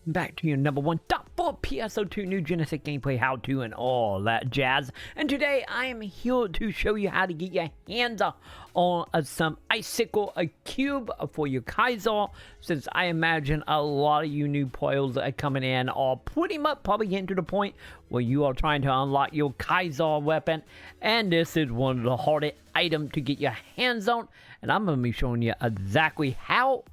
Back to your number one top 4 PSO2 new Genesis gameplay how-to and all that jazz. And today I am here to show you how to get your hands on some Icicle Cube for your Kaizaar, since I imagine a lot of you new players that are coming in are pretty much probably getting to the point where you are trying to unlock your Kaizaar weapon, and this is one of the hardest items to get your hands on, and I'm going to be showing you exactly how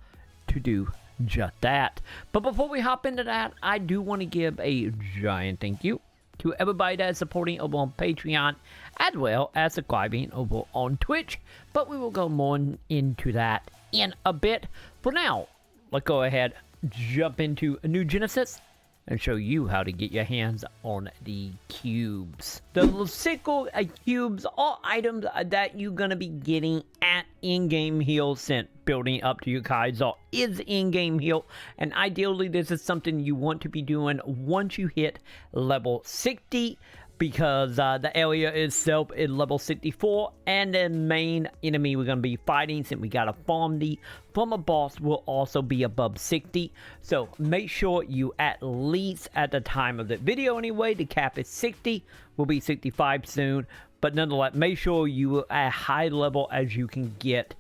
to do just that. But before we hop into that, I do want to give a giant thank you to everybody that is supporting over on Patreon, as well as subscribing over on Twitch. But we will go more into that in a bit. For now, let's go ahead, jump into a new Genesis and show you how to get your hands on the cubes. The Icicle Cubes are items that you're going to be getting at in-game heal, since building up to your Kaizaar is in-game heal, and ideally this is something you want to be doing once you hit level 60, because the area itself is level 64, and the main enemy we're going to be fighting, since we got to farm the from a boss, will also be above 60. So make sure you, at least at the time of the video anyway, the cap is 60, will be 65 soon, but nonetheless make sure you are at high level as you can get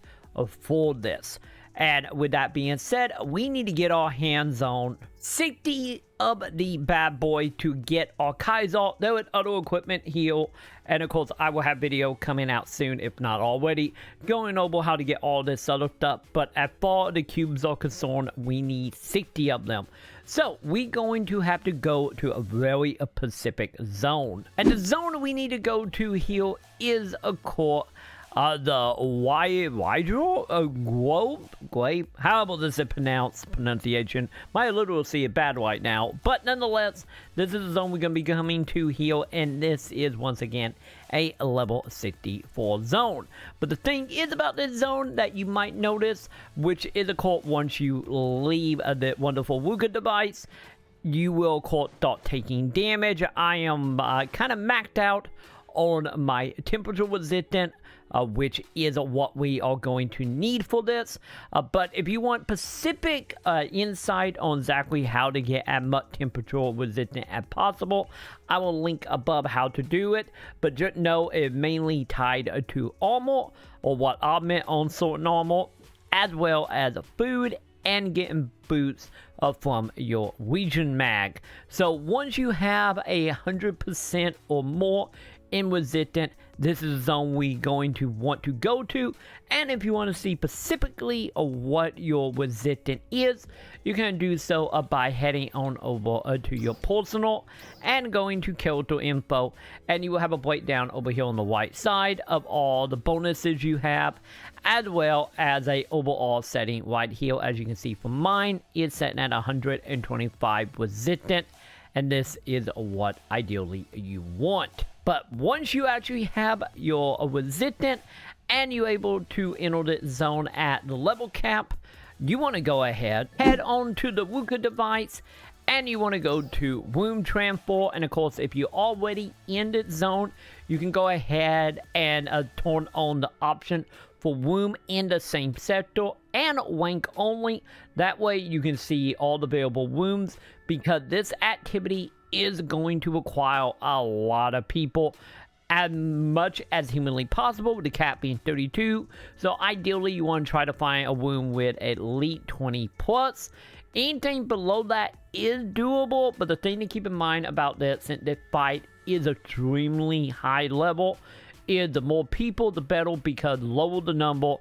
for this. And with that being said, we need to get our hands on 60 of the bad boy to get our Kaizaar. There is other equipment here, and of course I will have video coming out soon, if not already, going over how to get all this other stuff. But as far as the cubes are concerned, we need 60 of them. So we're going to have to go to a very specific zone, and the zone we need to go to here is, of course, the Globe, however this is pronunciation. My literacy is bad right now, but nonetheless, this is the zone we're going to be coming to here, and this is once again a level 64 zone. But the thing is about this zone that you might notice, which is of course once you leave the wonderful Wuka device, you will of course start taking damage. I am kind of maxed out on my temperature resistant, which is what we are going to need for this. But if you want specific insight on exactly how to get as much temperature resistant as possible, I will link above how to do it. But just know it's mainly tied to armor, or what I meant on certain armor, as well as food and getting boots from your region mag. So once you have 100% or more in resistant, this is the zone we're going to want to go to. And if you want to see specifically what your resistant is, you can do so by heading on over to your personal and going to character info, and you will have a breakdown over here on the right side of all the bonuses you have, as well as a overall setting right here. As you can see from mine, it's setting at 125 resistant, and this is what ideally you want. But once you actually have your resistant and you're able to enter the zone at the level cap, you want to go ahead, head on to the Wuka device, and you want to go to Womb Transfer. And of course, if you're already in the zone, you can go ahead and turn on the option for Womb in the same sector and rank only. That way you can see all the available wombs, because this activity is going to require a lot of people, as much as humanly possible, with the cap being 32. So ideally you want to try to find a womb with at least 20 plus. Anything below that is doable, but the thing to keep in mind about this, since this fight is extremely high level, is the more people the better, because lower the number,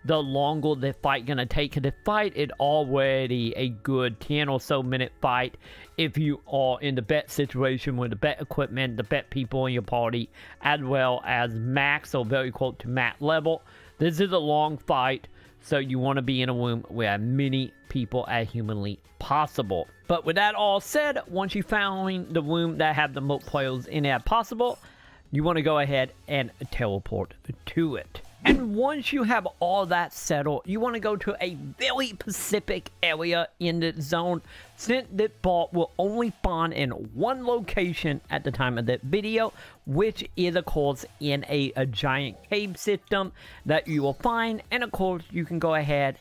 the longer the fight gonna take. The fight is already a good 10 or so minute fight if you are in the best situation with the best equipment, the best people in your party, as well as max or very close to max level. This is a long fight, so you want to be in a room with as many people as humanly possible. But with that all said, once you found the room that have the most players in it possible, you want to go ahead and teleport to it. And once you have all that settled, you want to go to a very specific area in the zone, since this bot will only spawn in one location at the time of that video, which is of course in a giant cave system that you will find. And of course you can go ahead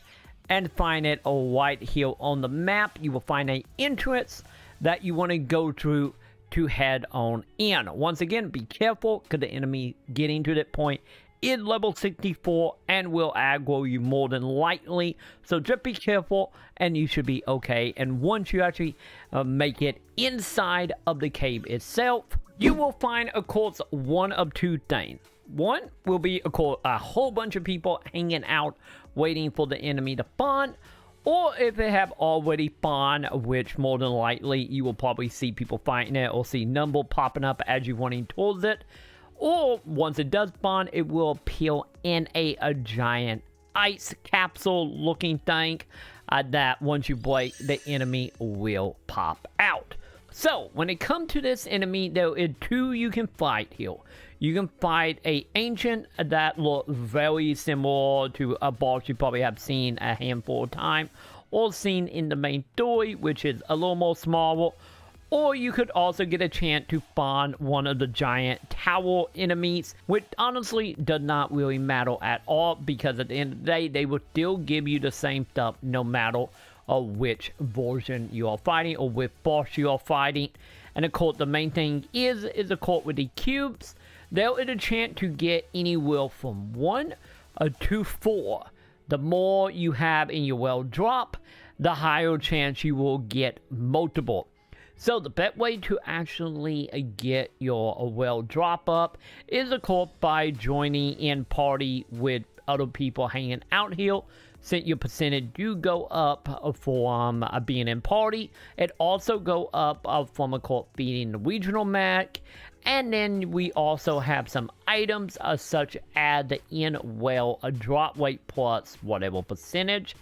and find it right here on the map. You will find an entrance that you want to go through to head on in. Once again, be careful because the enemy getting to that point is level 64 and will aggro you more than likely. So just be careful and you should be okay. And once you actually make it inside of the cave itself, you will find, of course, one of two things. One will be, of course, a whole bunch of people hanging out waiting for the enemy to spawn. Or if they have already spawned, which more than likely you will probably see people fighting it or see number popping up as you're running towards it. Or once it does spawn, it will appear in a giant ice capsule looking thing that once you break, the enemy will pop out. So when it comes to this enemy, there are two you can fight here. You can fight a ancient that looks very similar to a boss you probably have seen a handful of times, or seen in the main story, which is a little more smaller. Or you could also get a chance to spawn one of the giant tower enemies, which honestly does not really matter at all, because at the end of the day, they will still give you the same stuff no matter which version you are fighting or which boss you are fighting. And of course, the main thing is of course with the cubes, there is a chance to get anywhere from 1 to 4. The more you have in your well drop, the higher chance you will get multiple. So the best way to actually get your well drop up is of course by joining in party with other people hanging out here. Since your percentage do go up from being in party, it also go up from of course beating the regional mech. And then we also have some items such as the in-well drop rate plus whatever percentage.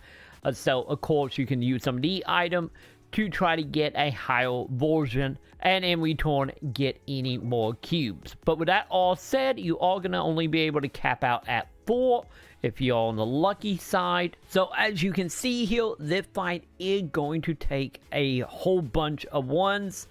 So of course you can use some of the item to try to get a higher version and in return get any more cubes. But with that all said, you are going to only be able to cap out at 4 if you're on the lucky side. So as you can see here, this fight is going to take a whole bunch of ones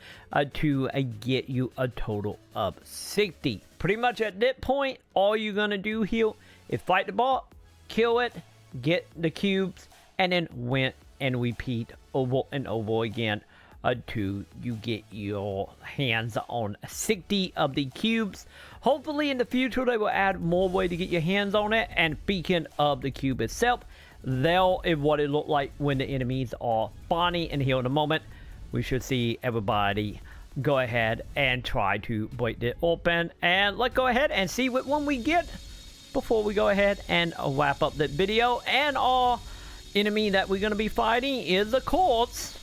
to get you a total of 60. Pretty much at that point, all you're going to do here is fight the boss, kill it, get the cubes, and then win and repeat over and over again until you get your hands on 60 of the cubes. Hopefully in the future they will add more way to get your hands on it. And speaking of the cube itself, there is what it looked like when the enemies are spawning. And here in a moment we should see everybody go ahead and try to break it open, and let's go ahead and see what one we get before we go ahead and wrap up the video. And our enemy that we're going to be fighting is, of course,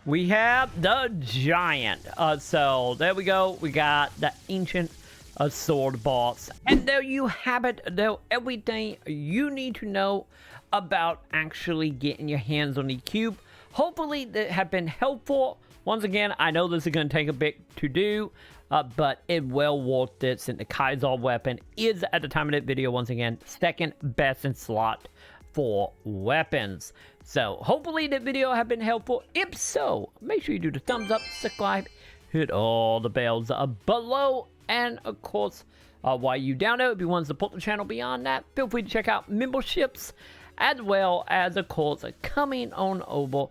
we have the giant. So there we go. We got the ancient sword boss. And there you have it. There, everything you need to know about actually getting your hands on the cube. Hopefully that have been helpful. Once again, I know this is going to take a bit to do, but it well worth it since the Kaizaar Weapon is, at the time of that video, once again, second best in slot for weapons. So hopefully the video have been helpful. If so, make sure you do the thumbs up, subscribe, hit all the bells below, and of course while you down there, if you want to support the channel beyond that, feel free to check out memberships, as well as of course coming on over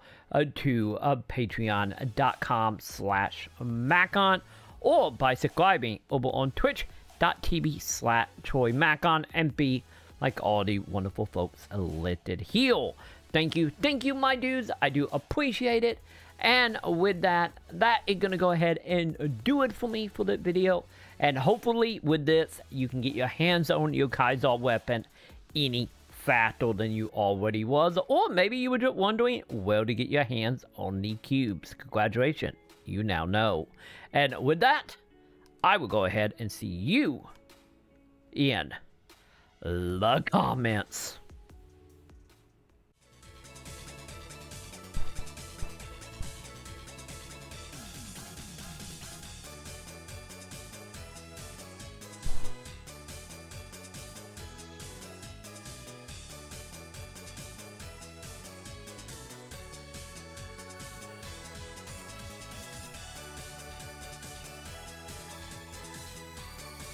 to patreon.com/Maconn, or by subscribing over on twitch.tv/TroyMaconn, and be like all the wonderful folks listed here. Thank you, my dudes. I do appreciate it. And with that is going to go ahead and do it for me for the video. And hopefully with this, you can get your hands on your Kaizaar Weapon any faster than you already was. Or maybe you were just wondering where to get your hands on the cubes. Congratulations, you now know. And with that, I will go ahead and see you in the comments.